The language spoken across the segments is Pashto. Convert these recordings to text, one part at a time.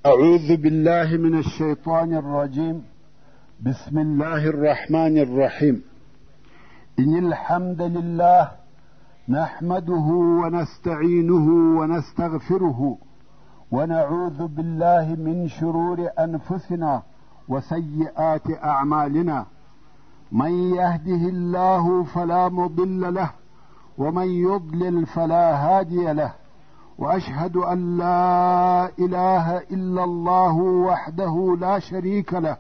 أعوذ بالله من الشيطان الرجيم. بسم الله الرحمن الرحيم. إن الحمد لله نحمده ونستعينه ونستغفره ونعوذ بالله من شرور أنفسنا وسيئات أعمالنا. من يهده الله فلا مضل له ومن يضلل فلا هادي له، وأشهد أن لا إله إلا الله وحده لا شريك له،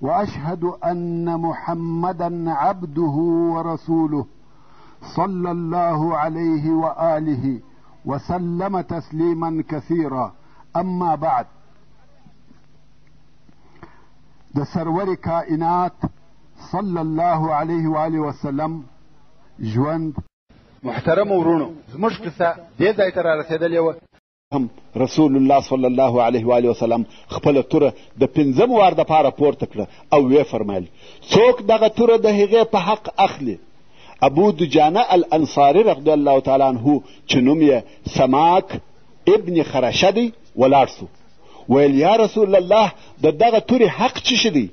وأشهد أن محمدا عبده ورسوله صلى الله عليه وآله وسلم تسليما كثيرا. أما بعد، د سرور کائنات صلی الله علیه و آله وسلم ژوند. محترم ورونو، زموږ قصه دې ځای ته رارسېدلې وه. هم رسول الله صلی الله علیه و آله وسلم خپله توره د 5 وار دپاره پورته کړه او ویې فرمیل: څوک دغه توره د هغې په حق اخلي؟ ابو دجانه الانصاري رضی الله تعالی عنه چې نوم یې سماک ابن خرشه دی ولاړ سو، ویل: یا رسول الله، د دغه تورې حق څه شي دی؟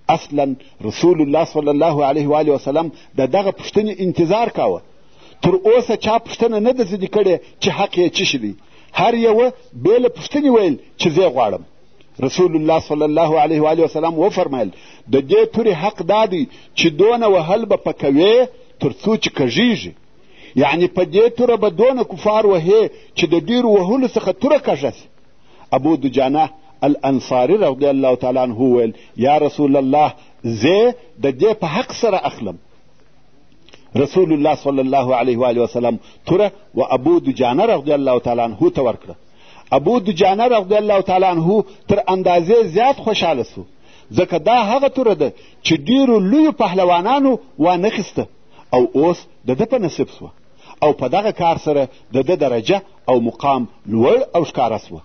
اصلا رسول الله صلی الله علیه و آله وسلم د دغه پوښتنې انتظار کاوه. تر اوسه چا پوښتنه نه ده ځینې کړې چې حق یې څه شي دی. هر یوه بېله پوښتنې ویل چې زه غواړم. رسول الله صلی الله علیه و آله وسلم وفرمیل: د دې تورې حق دا دی چې دونه وهل به په کوې تر څو چې کږېږي. یعنې په دې توره به دونه کفار وهې چې د ډېرو وهلو څخه توره کږه سي. ابو دجانه الانصاري رضی الله تعالی عنه ویل: یا رسول الله، زه د دې په حق سره اخلم. رسول الله صلی الله علیه و آله وسلم توره و ابو دجانه رضی الله تعالی عنه ته ورکړه. ابو دجانه رضی الله تعالی عنه تر اندازې زیات خوشحاله سو، ځکه دا هغه توره ده چې ډېرو لویو پهلوانانو وانخیسته او اوس د ده په نصیب سوه، او په دغه کار سره د ده درجه او مقام لوړ او ښکاره سوه.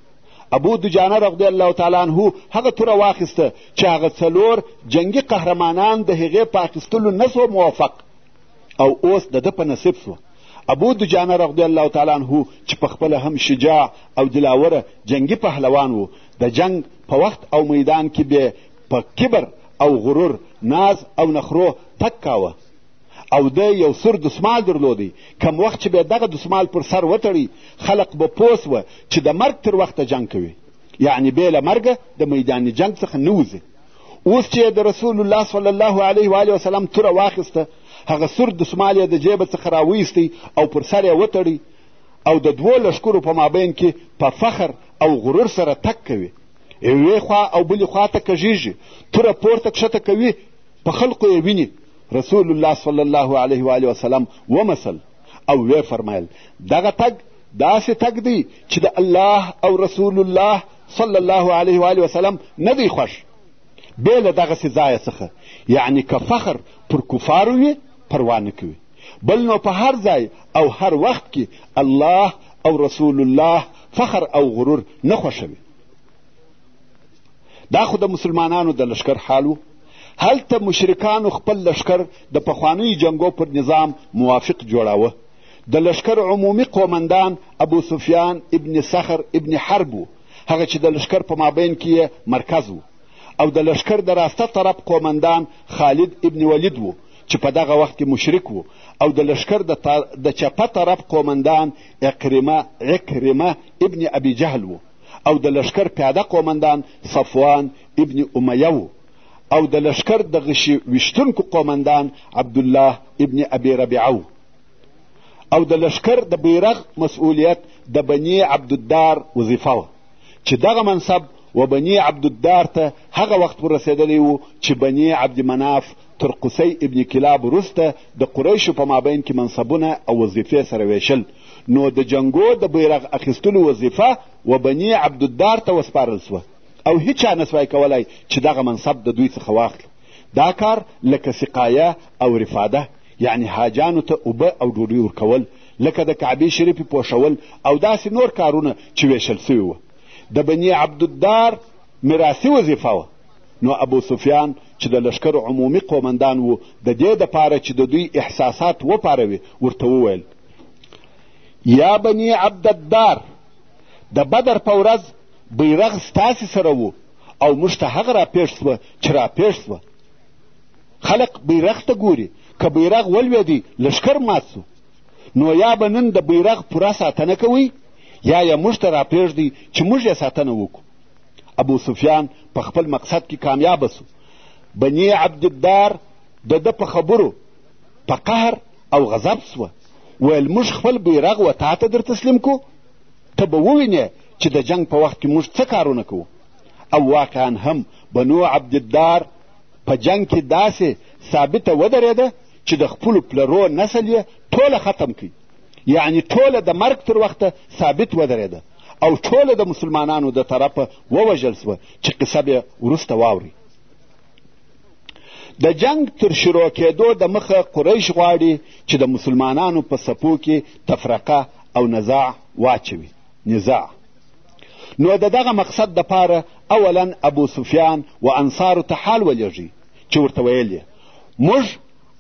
ابو دجانه رضی الله تعالی عنه هغه توره واخیسته چې هغه 4 جنگي قهرمانان د هغې په اخیستلو نه سوه موافق، او اوس د ده په نصیب سوه. ابو دجانه رضی الله تعالی عنه چې په خپله هم شجاع او دلاوره جنگي پهلوان و، د جنگ په وخت او میدان کې به په کبر او غرور، ناز او نخرو تک کاوه، او ده یو سور دسمال درلودی. کم وخت چې به دغه دسمال پر سر وتړي، خلق به پوه سوه چې د مرګ تر وخته جنگ کوي، یعنې بې له مرګه د میدان جنگ څخه نه وځي. اوس چې د رسول الله صلی الله علیه و آله وسلم توره واخیسته، هغه سور دسمال یې د جیبه څخه راویستی او پر سر یې وتړي، او د 2 لښکرو په مابین کې په فخر او غرور سره تک کوي، یوې خوا او بلې خوا ته کږېږي، توره پورته کښته کوي، په خلقو یې ویني. رسول الله صلی الله علیه و آله وسلم ومسل او ویې فرمیل: دغه تګ داسې تګ دی چې د الله او رسول الله صلی الله علیه و آله وسلم نه دی خوښ بې له دغسې ځایه څخه. یعنې که فخر پر کفارو وي پروا نه کوي، بل نو په هر ځای او هر وخت کې الله او رسول الله فخر او غرور نه خوښوي. دا خو د مسلمانانو د لښکر حال و. هلته مشرکانو خپل لښکر د پخوانیو جنګو پر نظام موافق جوړاوه. د لښکر عمومي قومندان ابو سفیان ابن صخر ابن حرب و، هغه چې د لښکر په مابین کې یې مرکز و، او د لښکر د راسته طرف قومندان خالد ابن ولید و چې په دغه وخت کې مشرک و، او د لښکر د چپه طرف قومندان عکرمه ابن ابي جهل و، او د لښکر پیاده قومندان صفوان ابن امیه و، او د لښکر د غشي ویشتونکو قومندان عبدالله ابن ابي ربیعه و، او د لښکر د بیرغ مسئولیت د بني عبدالدار وظیفه وه، چې دغه منصب و بني عبدالدار ته هغه وخت ورسېدلی و چې بني عبدمناف تر قصي ابن کلاب وروسته د قریشو په مابین کې منصبونه او وظیفې سره ویشل، نو د جنګو د بیرغ اخیستلو وظیفه و بني عبدالدار ته وسپارل سوه، او هیچا نسوای کولی چې دغه منصب د دوی څخه واخلي. دا کار لکه سقایه او رفاده، یعنې حاجانو ته اوبه او ډوډۍ ورکول، لکه د کعبې شریفې پوښول او داسې نور کارونه چې ویشل سوي وه، د بني عبدالدار میراثي وظیفه وه. نو ابو سفیان چې د لښکر عمومي قومندان و، د دې دپاره چې د دوی احساسات وپاروي، ورته وویل: یا بني عبدالدار، د بدر په ورځ بیرغ ستاسې سره و او موږ ته هغه راپېښ سوه چې راپېښ سوه. خلق بیرغ ته ګوري، که بیرغ ولوېدی لښکر مات سو، نو یا به نن د بیرغ پوره ساتنه کوئ یا یې موږ ته راپرېږدئ چې موږ یې ساتنه وکړو. ابو سفیان په خپل مقصد کې کامیابه سو. بني عبدالدار د ده په خبرو په قهر او غضب سوه، ویل موږ خپل بیرغ و تا ته در تسلیم کو، ته به ووینې چې د جنگ په وخت کې موږ څه کارونه کوو. او واقعا هم بنو عبدالدار په جنگ کې داسې ثابته ودرېده چې د خپلو پلرو نسل یې ټوله ختم کړي، یعنی ټوله د مرګ تر وخته ثابت ودرېده او ټوله د مسلمانانو د طرفه ووژل سوه چې قصه به وروسته واوري. د جنگ تر شروع کېدو د مخه قریش غواړي چې د مسلمانانو په صفو کې تفرقه او نزاع واچوي. نو د دغه مقصد دپاره اولا ابو سفیان و انصارو ته حال ولېږي چې ورته ویل یې موږ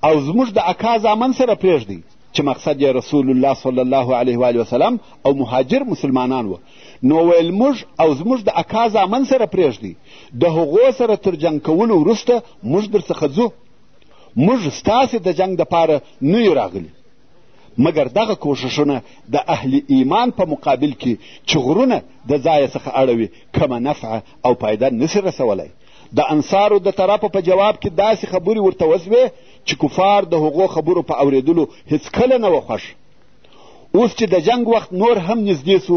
او زموږ د اکا زامن سره پرېږدئ، چې مقصد یې رسول الله صلی الله علیه و وسلم او مهاجر مسلمانان و. نو ویل موږ او زموږ د اکا زامن سره پرېږدئ، د هغو سره تر جنګ کولو وروسته موږ درڅخه ځو. موږ ستاسې د جنګ دپاره نه یو راغلي، مګر دغه کوښښونه د اهل ایمان په مقابل کې چې غرونه د ځایه څخه اړوي کمه نفعه او فایده نسي رسولی. د انصارو د طرفه په جواب کې داسې خبرې ورته وسوې چې کفار د هغو خبرو په اورېدلو هېڅکله نه وه خوښ. اوس چې د جنگ وخت نور هم نږدې سو،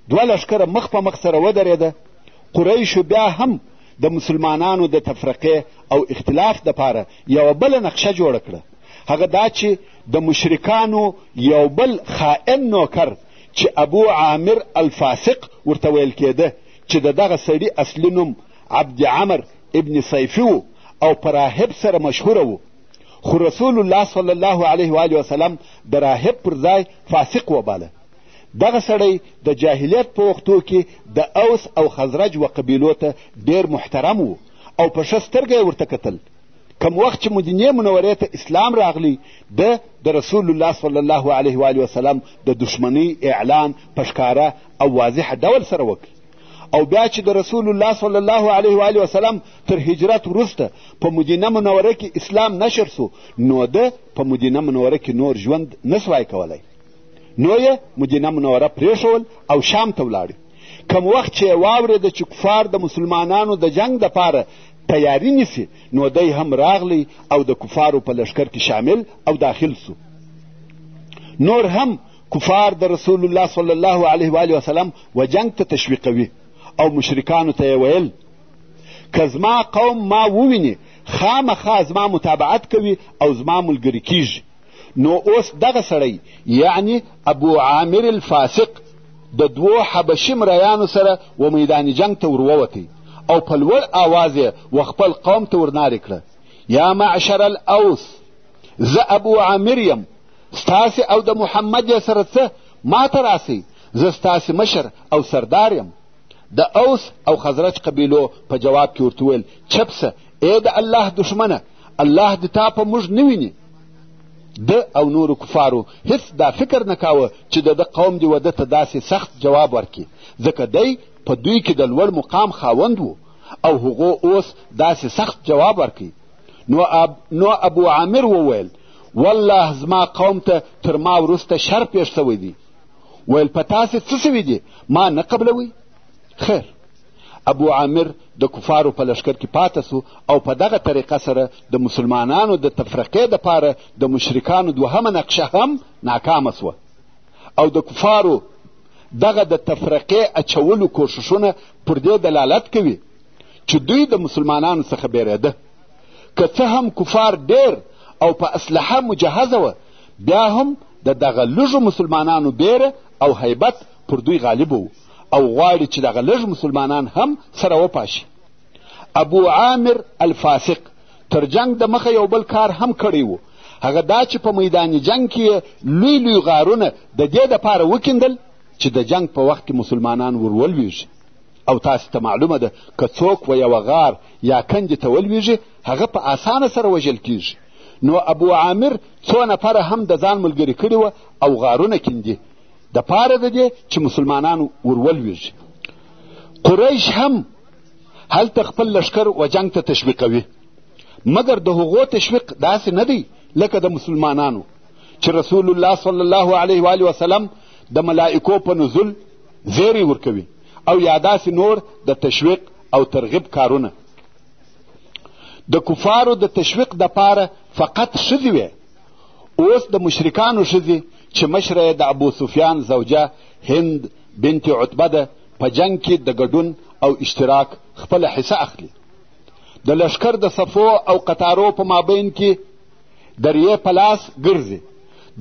دوه لښکره مخ په مخ سره ودرېده. قریشو بیا هم د مسلمانانو د تفرقې او اختلاف دپاره یوه بله نقشه جوړه کړه. هغه دا چې د مشرکانو یو بل خائن نوکر چې ابو عامر الفاسق ورته ویل کېده، چې د دغه سړي اصلي نوم عبد عمر ابن صیفي و او په راهب سره مشهوره و، خو رسول الله صلی الله علیه و وسلم د راهب پر ځای فاسق وباله. دغه سړی د جاهلیت په وختو کې د اوس او خزرج و قبیلو ته ډېر محترم و او په ښه سترګه یې ورته کتل. کم وخت چې مدینې منورې ته اسلام راغلی، د رسول الله صلی الله علیه و وسلم د دشمنۍ اعلان په ښکاره او واضح ډول سره وکړ. او بیا چې د رسول الله صلی الله علیه و وسلم تر هجرت وروسته په مدینه منوره کې اسلام نشر سو، نو ده په مدینه منوره کې نور ژوند نسوای کولی. نو یې مدینه منوره پرېښول او شام ته ولاړ. کم وخت چې یې واورېده چې کفار د مسلمانانو د جنگ دپاره تیاری نیسي، نو دی هم راغلی او د کفارو په لښکر کې شامل او داخل سو. نور هم کفار د رسول الله صلی الله علیه و وسلم و جنگ ته تشویقوي او مشرکانو ته یې ویل که زما قوم ما وویني خامخا زما متابعت کوي او زما ملګري کیږي. نو اوس دغه سړی یعنی ابو عامر الفاسق د دوو حبشي مریانو سره و میدان جنگ ته ورووتی او په لوړ آواز یې و خپل قوم ته ورنارې کړه یا معشر الاوس، زه ابو عامر یم، ستاسې او د محمد یې سره څه ما ته راسئ، زه ستاسې مشر او سردار یم. د اوس او خزرج قبیلو په جواب کې ورته ویل چپ سه ای د الله دشمنه، الله دې تا په موږ نه ویني. ده او نورو کفارو هیڅ دا فکر نه کاوه چې د ده قوم دې و ده ته داسې سخت جواب ورکړي، ځکه دی په دوی کې د لوړ مقام خاوند و او هغو اوس داسې سخت جواب ورکړي. نو ابو عامر وویل والله زما قوم ته تر ما وروسته شر پېښ سوی دی. ویل په تاسې څه سوي دي ما نه قبلوئ؟ خیر، ابو عامر د کفارو په لښکر کې پاته سو او په دغه طریقه سره د مسلمانانو د تفرقې دپاره د مشرکانو دوهمه نقشه هم ناکامه سوه. او د کفارو دغه د تفرقې اچولو کوښښونه پر دې دلالت کوي چې دوی د مسلمانانو څخه بیرېده. که څه هم کفار ډېر او په اسلحه مجهزه وه، بیا هم د دغه لږو مسلمانانو بیره او هیبت پر دوی غالب و او غواړي چې دغه لږ مسلمانان هم سره وپاشي. ابو عامر الفاسق تر جنگ د مخه یو بل کار هم کړی و، هغه دا چې په میدان جنگ کې لوی لوی غارونه د دې دپاره وکیندل چې د جنگ په وخت کې مسلمانان ورولویږي. او تاسې ته معلومه ده که څوک و یوه غار یا کندې ته ولویږي هغه په اسانه سره وژل کیږي. نو ابو عامر څو نفره هم د ځان ملګري کړي وه او غارونه کیندي د پاره د دې چې مسلمانانو ورولویږي. قریش هم هلته خپل لشکر و جنگ ته تشویقوي، مګر د هغو تشویق داسې نه دی لکه د مسلمانانو چې رسول الله صلی الله علیه و آله وسلم د ملائکو په نزول زیری ورکوي او یا داسې نور د تشویق او ترغیب کارونه. د کفارو د تشویق دپاره فقط ښځې وې. اوس د مشرکانو ښځې چې مشره د ابو سفیان زوجه هند بنت عتبه ده په جنگ کې د ګډون او اشتراک خپله حصه اخلي. د لشکر د صفو او قطارو په مابین کې دریې په لاس ګرځي،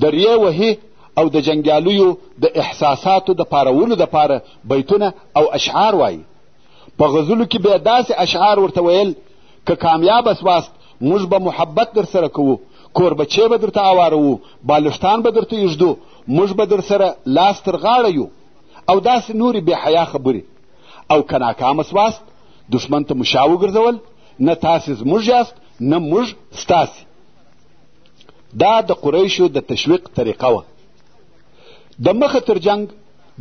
دریې وهي او د جنګیالیو د احساساتو د پارولو دپاره بیتونه او اشعار وایي. په غزلو کې بیا داسې اشعار ورته ویل که کامیابه سواست موږ به محبت در سره کوو، کوربچې به درته اوارو، بالښتان به درته ایږدو، موږ به در سره لاس تر غاړه یو، او داسې نورې بې حیا خبرې. او که ناکامه سواست دښمن ته مو شا وګرځول، نه تاسې زموږ یاست نه موږ ستاسې. دا د قریشو د تشویق طریقه وه. د مخه تر جنگ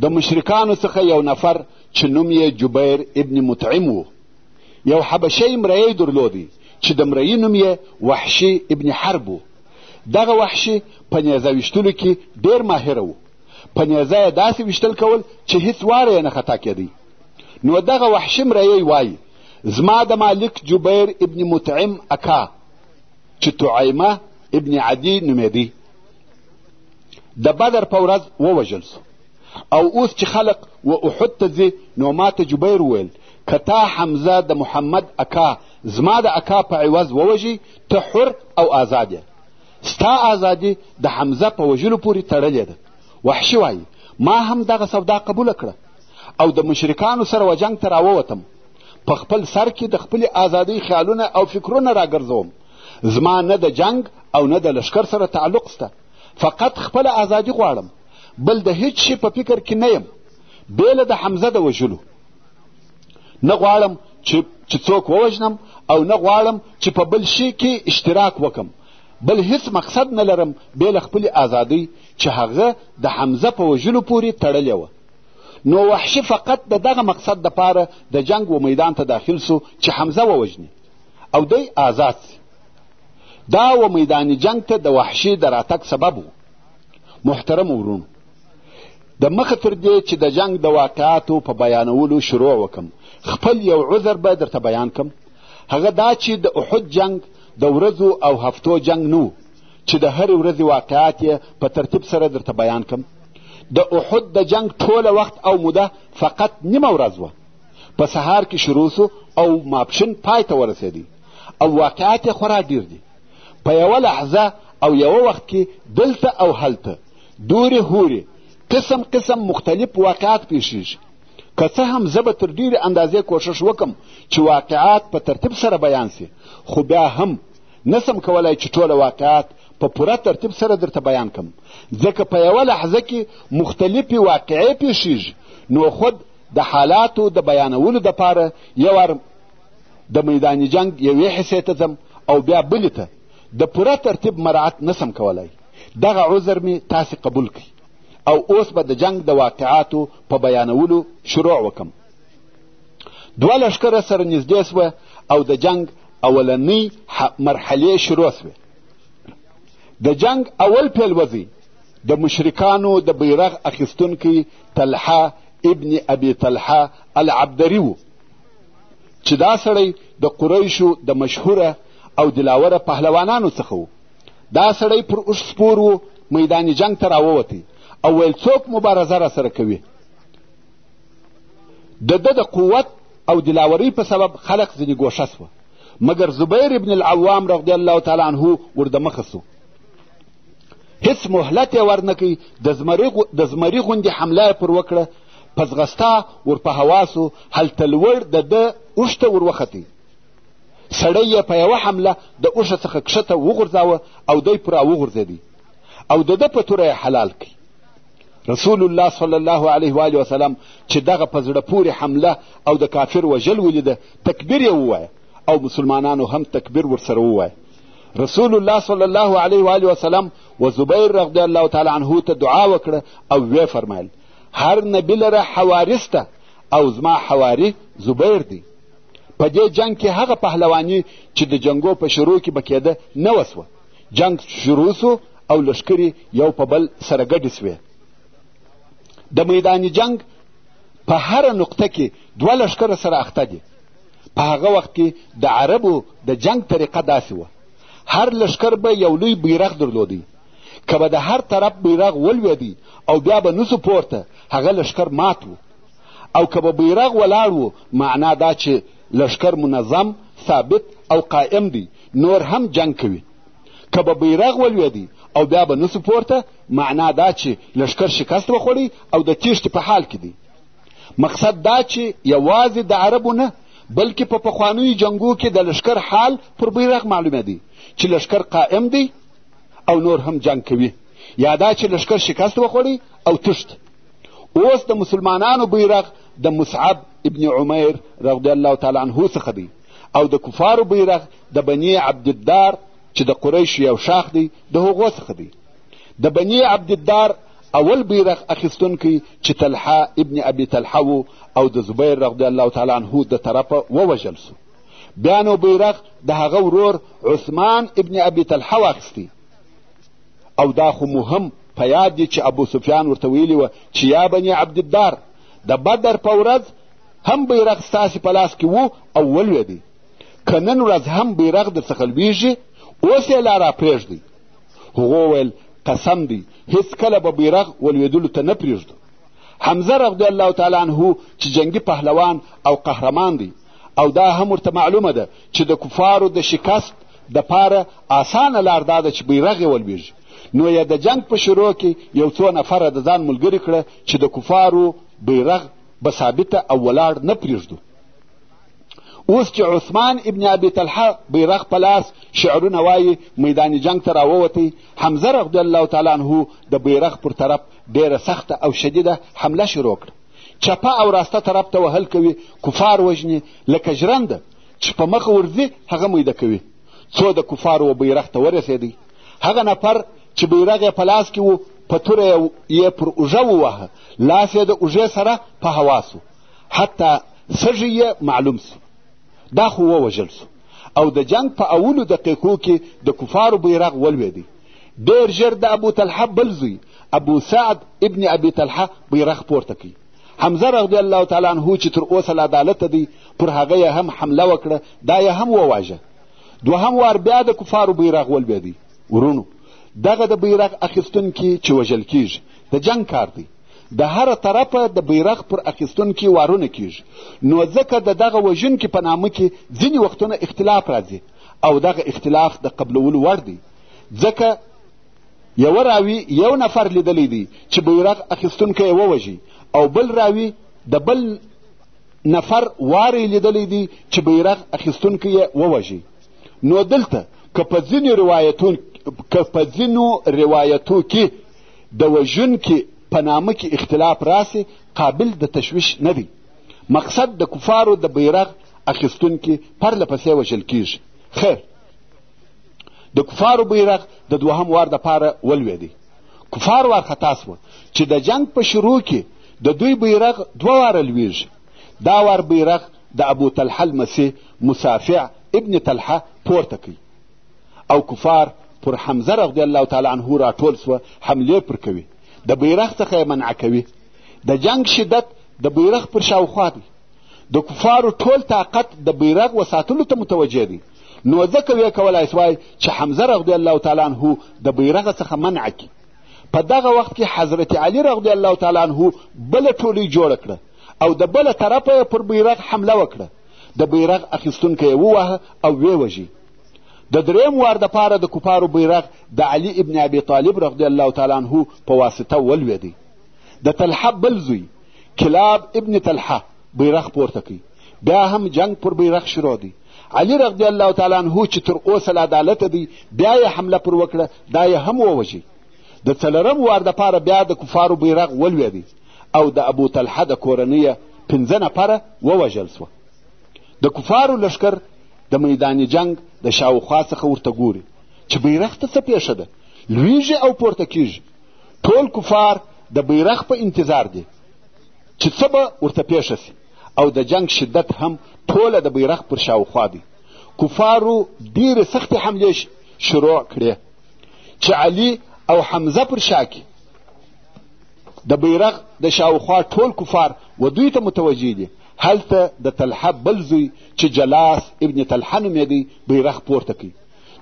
د مشرکانو څخه یو نفر چې نوم یې جبیر ابن مطعم و، یو حبشی مریی درلودی چې د مریی نوم یې وحشي ابن حرب و. دغه وحشي په نیزه ویشتلو کې ډېر ماهره و. په نیزه یې داسې ویشتل کول چې هیڅ واره یې نه خطا کېدی. نو دغه وحشي مریی وایي زما د مالک جبیر ابن مطعم اکا چې طعیمه ابن عدی نومېدی د بدر په ورځ ووژل سو، او اوس چې خلق و احد ته ځي نو ماته جبیر وویل که تا حمزه د محمد اکا زما د اکا په عوض ووژي ته حر او آزاد یې، ستا ازادي د حمزه په وژلو پورې تړلې ده. وحشي وایي ما هم دغه سودا قبوله کړه او د مشرکانو سره و جنگ ته راووتم. په خپل سر کې د خپلې ازادۍ خیالونه او فکرونه راګرځوم. زما نه د جنگ او نه د لشکر سره تعلق سته، فقط خپله ازادي غواړم، بل د هیڅ شي په فکر کې نه یم بېله د حمزه د وژلو. نه غواړم چې څوک ووژنم او نه غواړم چې په بل شي کې اشتراک وکم، بل هیڅ مقصد نه لرم بېله خپلې ازادۍ چې هغه د حمزه په وژلو پورې تړلې وه. نو وحشي فقط د دغه مقصد دپاره د جنگ و میدان ته داخل سو چې حمزه ووژني او دی آزاد سي. دا و میدان جنگ ته د وحشي د راتګ سبب و. محترم ورونو، د مخه تر دې چې د جنگ د واقعاتو په بیانولو شروع وکم خپل یو عذر به درته بیان کم. هغه دا چې د احد جنگ د ورځو او هفتو جنگ نه و چې د هرې ورځې واقعات یې په ترتیب سره درته بیان کم. د احد د جنگ ټوله وخت او موده فقط نیمه ورځ وه. په سهار کې شروع سو او ماپښین پای ته ورسېدی او واقعات یې خورا ډیر دي. په یوه لحظه او یوه وخت کې دلته او هلته دورې هورې قسم قسم مختلف واقعات پیښیږي. که څه هم زه به تر ډېرې اندازې کوښښ وکم چې واقعات په ترتیب سره بیان سي، خو بیا هم نسم کولی چې ټوله واقعات په پوره ترتیب سره درته بیان کم، ځکه په یوه لحظه کې مختلفې واقعې پیښیږي. نو خود د حالاتو د بیانولو دپاره یو وار د میدان جنگ یوې حصې ته ځم او بیا بلې ته د پوره ترتیب مراعت نسم کولی. دغه عذر مې تاسې قبول کړي او اوس به د جنگ د واقعاتو په بیانولو شروع وکم. دوه لشکره سره نږدې سوه او د جنگ اولنۍ مرحلې شروع سوې. د جنگ اول پیلوزی د مشرکانو د بیرغ اخیستونکی طلحه ابن ابي طلحه العبدري و چې دا سړی د قریشو د مشهوره او دلاوره پهلوانانو څخه و. دا سړی پر اوښ سپور و، میدان جنگ ته راووتی او ویل څوک مبارزه را سره کوي. د ده د قوت او دلاورۍ په سبب خلق ځینې ګوښه سوه، مګر زبیر ابن العوام رضی الله تعالی عنه وردمخه سو. هیڅ مهلت یې ورنه کوي، د زمري غوندې حمله یې پر وکړه، په ځغستا ور په هوا سو، هلته لوړ د ده اوښ ته ور وختي. سړی یې په یوه حمله د اوښه څخه کښته وغورځاوه او دی پر راوغورځېدی او د ده په توره یې حلال کړي. رسول الله صلی الله علیه و آله وسلم چې دغه په زړه پورې حمله او د کافر وژل ولیده، تکبیر یې ووایه او مسلمانانو هم تکبیر ورسره ووایه. رسول الله صلی الله علیه و آله وسلم و زبیر رضی الله تعالی عنه ته دعا وکړه او ویې فرمایل هر نبي لره حوارث ته او زما حواري زبیر دی. په دې جنگ کې هغه پهلواني چې د جنګو په شروع کې به کېده نه وسوه. جنگ شروع سو او لښکرې یو په بل سره ګډې سوې. د میدان جنگ په هره نقطه کې دوه لښکره سره اخته دي. په هغه وخت کې د عربو د جنگ طریقه داسې وه، هر لښکر به یو لوی بیرغ درلودی. که به د هر طرف بیرغ ولوېدی او بیا به نسو پورته، هغه لښکر مات و. او که به بیرغ ولاړ و، معنا دا چې لښکر منظم، ثابت او قائم دی، نور هم جنگ کوي. که به بیرغ ولوېدی او بیا به نسو پورته، معنا دا چې لښکر شکست وخوړی او د تیښتې په حال کې دی. مقصد دا چې یوازې د عربو نه بلکې په پخوانیو جنګو کې د لښکر حال پر بیرغ معلومه دی چې لښکر قائم دی او نور هم جنگ کوي، یا دا چې لښکر شکست وخوړی او تښت. اوس د مسلمانانو بیرغ د مصعب ابن عمیر رضی الله تعالی عنه څخه دی او د کفارو بیرغ د بني عبدالدار چې د قریشو یو شاخ دی د هغو څخه دی. د بني عبدالدار اول بیرغ اخیستونکی چې طلحه ابن ابي طلحه و او د زبیر رضی الله تعالی عنه د طرفه ووژل سو. بیا نو بیرغ د هغه ورور عثمان ابن ابي طلحه واخیستی. او دا خو مهم په یاد دی چې ابو سفیان ورته ویلي وه چې یا بني عبدالدار، د بدر په ورځ هم بیرغ ستاسې په لاس کې و او ولوېدی. که نن ورځ هم بیرغ درڅخه لویږي، اوس یې لا راپرېږدئ. هغو ویل قسم دی هیڅ کله به بیرغ ولوېدلو ته نه پرېږدو. حمزه رضی الله تعالی عنه چې جنگي پهلوان او قهرمان دی، او دا هم ورته معلومه ده چې د کفارو د شکست دپاره اسانه لار دا ده چې بیرغ یې ولوېږي. نو یې د جنگ په شروع کې یو څو نفره د ځان ملګري کړه چې د کفارو بیرغ به ثابته او ولاړ نه پرېږدو. اوس چې عثمان ابن ابي طلحه بیرغ په لاس شعرونه وایي میدان جنگ ته راووتی، حمزه رضی الله تعالی عنه د بیرغ پر طرف ډیره سخته او شدیده حمله شروع کړه. چپه او راسته طرف ته وهل کوي، کفار وژني لکه ژرنده چې په مخه ورځي هغه میده کوي. څو د کفارو و بیرغ ته ورسېدی، هغه نفر چې بیرغ یې په لاس کې و په توره یې پر اوږه ووهه، لاس یې د اوږې سره په هوا سو، حتی سږی یې معلوم سو. دا خو ووژل سو او د جنگ په اولو دقیقو کې د کفارو بیرغ ولوېدی. ډېر ژر د ابو طلحه بل زوی ابو سعد ابن ابي طلحه بیرغ پورته کړي. حمزه رضی الله تعالی عنه چې تر اوسه له عدالته دی، پر هغه یې هم حمله وکړه، دا یې هم وواژه. دوهم وار بیا د کفارو بیرغ ولوېدی. ورونو، دغه د بیرغ اخیستونکي چې وژل کیږي د جنگ کار دی. د هر طرفه د بیرغ پر اخیستونکي وارونه کیږي. نو ځکه د دغه وژونکي په نامه کې ځینې وختونه اختلاف راځي او دغه اختلاف د قبلولو وړ دی. ځکه یو راوي یو نفر لیدلی دی چې بیرغ اخیستونکی یې ووژي، او بل راوي د بل نفر واری لیدلی دی چې بیرغ اخیستونکی یې ووژي. نو دلته که په ځینو روایتو کې د وژونکي په نامه کې اختلاف راسي، قابل د تشویش نه دی. مقصد د کفارو د بیرغ اخیستونکي پرله پسې وژل کیږي. خیر، د کفارو بیرغ د دوهم وار دپاره ولوېدی. کفار وارخطا سوه چې د جنگ په شروع کې د دوی بیرغ دوه واره لویږي. دا وار بیرغ د ابو طلحه المسیح مسافع ابن طلحه پورته کوي او کفار پر حمزه رضی الله تعالی عنه راټول سوه، حملې پر کوي، د بیرغ څخه یې منع کوي. د جنگ شدت د بیرغ پر شاوخوا دی. د کفارو ټول طاقت د بیرغ وساتلو ته متوجه دی. نو ځکه ویې کولی سوای چې حمزه رضی الله تعالی عنه د بیرغ څخه منع کړي. په دغه وخت کې حضرت علي رضی الله تعالی عنه بله ټولۍ جوړه کړه او د بله طرفه یې پر بیرغ حمله وکړه. د بیرغ اخیستونکی یې ووهه او ویې وژي. د دریم وار دپاره د کفارو بیرغ د علي ابن ابي طالب رضی الله تعالی عنه په واسطه ولوېدی. د طلحه بل زوی کلاب ابن طلحه بیرغ پورته کوي. بیا هم جنگ پر بیرغ شروع دی. علي رضی الله تعالی عنه چې تر اوسه له عدالته دی، بیا یې حمله پر وکړه، دا یې هم ووژي. د څلورم وار دپاره بیا د کفارو بیرغ ولوېدی او د ابو طلحه د کورنیه 5 نفره ووژل سوه. د کفارو لښکر د میدان جنگ د شاوخوا څخه ورته ګوري چې بیرغ ته څه پیښه ده، لویږي او پورته کیږي. ټول کفار د بیرغ په انتظار دي چې څه به ورته پیښه سي. او د جنگ شدت هم ټوله د بیرغ پر شاوخوا دی. کفارو ډېرې سختې حملې شروع کړې چې علي او حمزه پر شا کې د بیرغ د شاوخوا ټول کفار و دوی ته متوجه دي. هلته د طلحه بل زوی چې جلاس ابن طلحه نومېدی بیرغ پورته کوي.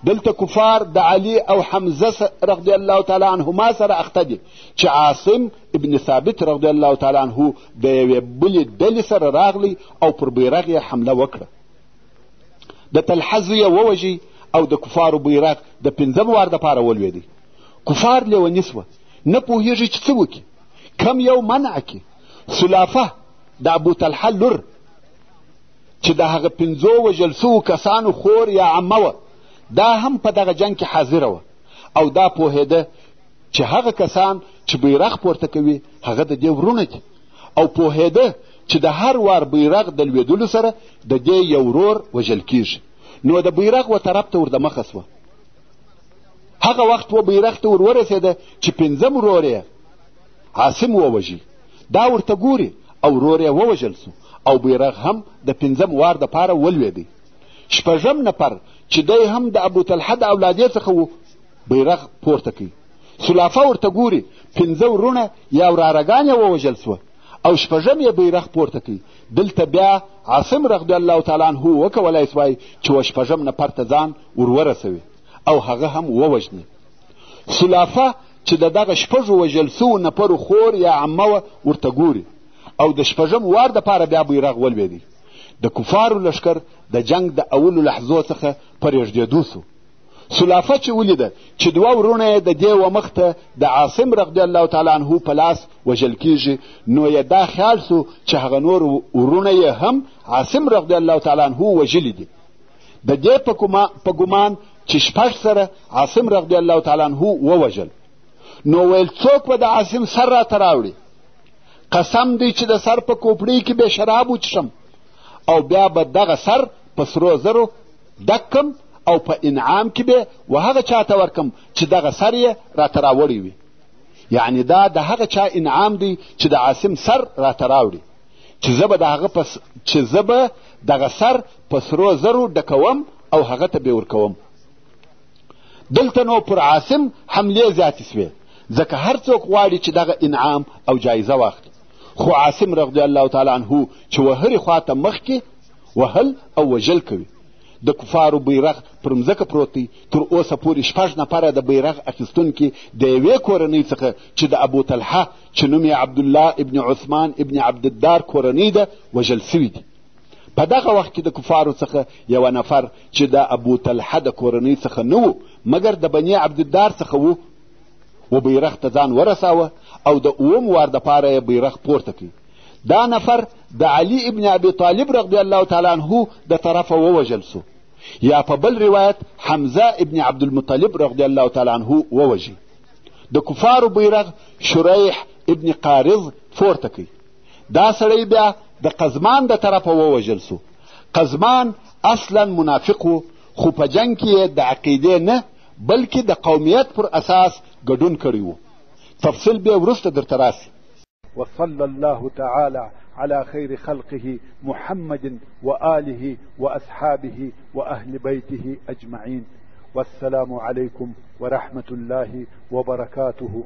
دلته کفار د علي او حمزه رضی الله تعالی عنهما سره اخته دي چې عاصم ابن ثابت رضی الله تعالی عنه د یوې بلې ډلې سره راغلی او پر بیرغ یې حمله وکړه. د طلحه زوی یې ووژي او د کفارو بیرغ د 5 وار دپاره ولوېدی. کفار لیوني سوه، نه پوهېږي چې څه وکړي، کم یو منع کړي. سلافه د ابو طلحه لور چې د هغه 5 وژل سوو کسانو خور یا عمه وه، دا هم په دغه جنگ کې حاضره وه او دا پوهېده چې هغه کسان چې بیرغ پورته کوي هغه د دې ورونه دي او پوهېده چې د هر وار بیرغ د لوېدلو سره د دې یو ورور وژل کیږي. نو د بیرغ و طرف ته ور دمخه سوه. هغه وخت و بیرغ ته ور ورسېده چې 5 ورور یې عاصم ووژي. دا ورته ګوري او ورور یې ووژل سو او بیرغ هم د 5 وار دپاره ولوېدی. 6 نفر چې دی هم د ابو طلحه د اولادې څخه و بیرغ پورته کوي. سلافه ورته ګوري 5 ورونه یا ورارګان یې ووژل سوه او 6 یې بیرغ پورته کوي. دلته بیا عاصم رضی الله تعالی عنه وکولای سوای چې و 6 نفر ته ځان ورورسوي او هغه هم ووژني. سلافه چې د دغه 6 وژل سوو نفرو خور یا عمه وه ورته ګوري او د 6 وار دپاره بیا بیرغ ولوېدی. د کفارو لښکر د جنگ د اولو لحظو څخه په رېږدېدو سو. سلافه چې ولیده چې 2 ورونه یې د دې و مخ ته د عاصم رضی الله تعالی عنه په لاس وژل کیږي، نو یې دا خیال سو چې هغه نور ورونه یې هم عاصم رضی الله تعالی عنه وژلي دي. د دې په ګمان چې 6 سره عاصم رضی الله تعالی عنه ووژل. نو ویل څوک به د عاصم سر راته راوړي؟ قسم دی چې د سر په کوپړۍ کې به شراب وچښم او بیا به دغه سر په سرو زرو ډک کم او په انعام کې به و هغه چاته ورکم چې دغه سر یې راته راوړی وي. یعنې دا د هغه چا انعام دی چې د عاصم سر راته راوړي چې زه به دغه سر په سرو زرو ډکوم او هغه ته به ورکوم. دلته نو پر عاصم حملې زیاتې سوې ځکه هر څوک غواړي چې دغه انعام او جایزه واخلي. خو عاصم رضی الله تعالی عنه چې و هرې خواته مخکې وهل او وژل کوي. د کفارو بیرغ پر مځکه پروت دی. تر اوسه پورې 6 نفره د بیرغ اخیستونکي د یوې کورنۍ څخه چې د ابو طلحه چې نوم یې عبدالله ابن عثمان ابن عبدالدار کورنۍ ده وژل سوي دي. په دغه وخت کې د کفارو څخه یو نفر چې د ابو طلحه د کورنۍ څخه نه و مګر د بني عبدالدار څخه و بیرغ ته ځان ورساوه او د 9 وار دپاره یې بیرغ پورته کوي. دا نفر د علي ابن ابي طالب رضی الله تعالی عنه د طرفه ووژل سو، یا په بل روایت حمزه ابن عبدالمطلب رضی الله تعالی عنه ووژي. د کفارو بیرغ شریح ابن قارض پورته کوي. دا سړی بیا د قزمان د طرفه ووژل سو. قزمان اصلا منافق و خو په جنگ کې د عقیدې نه بلکې د قومیت پر اساس ګډون کړی و. تفصیل بیا وروسته درته راسي. وصلى الله تعالى على خير خلقه محمد وآله وأصحابه وأهل بيته أجمعين. والسلام عليكم ورحمة الله وبركاته.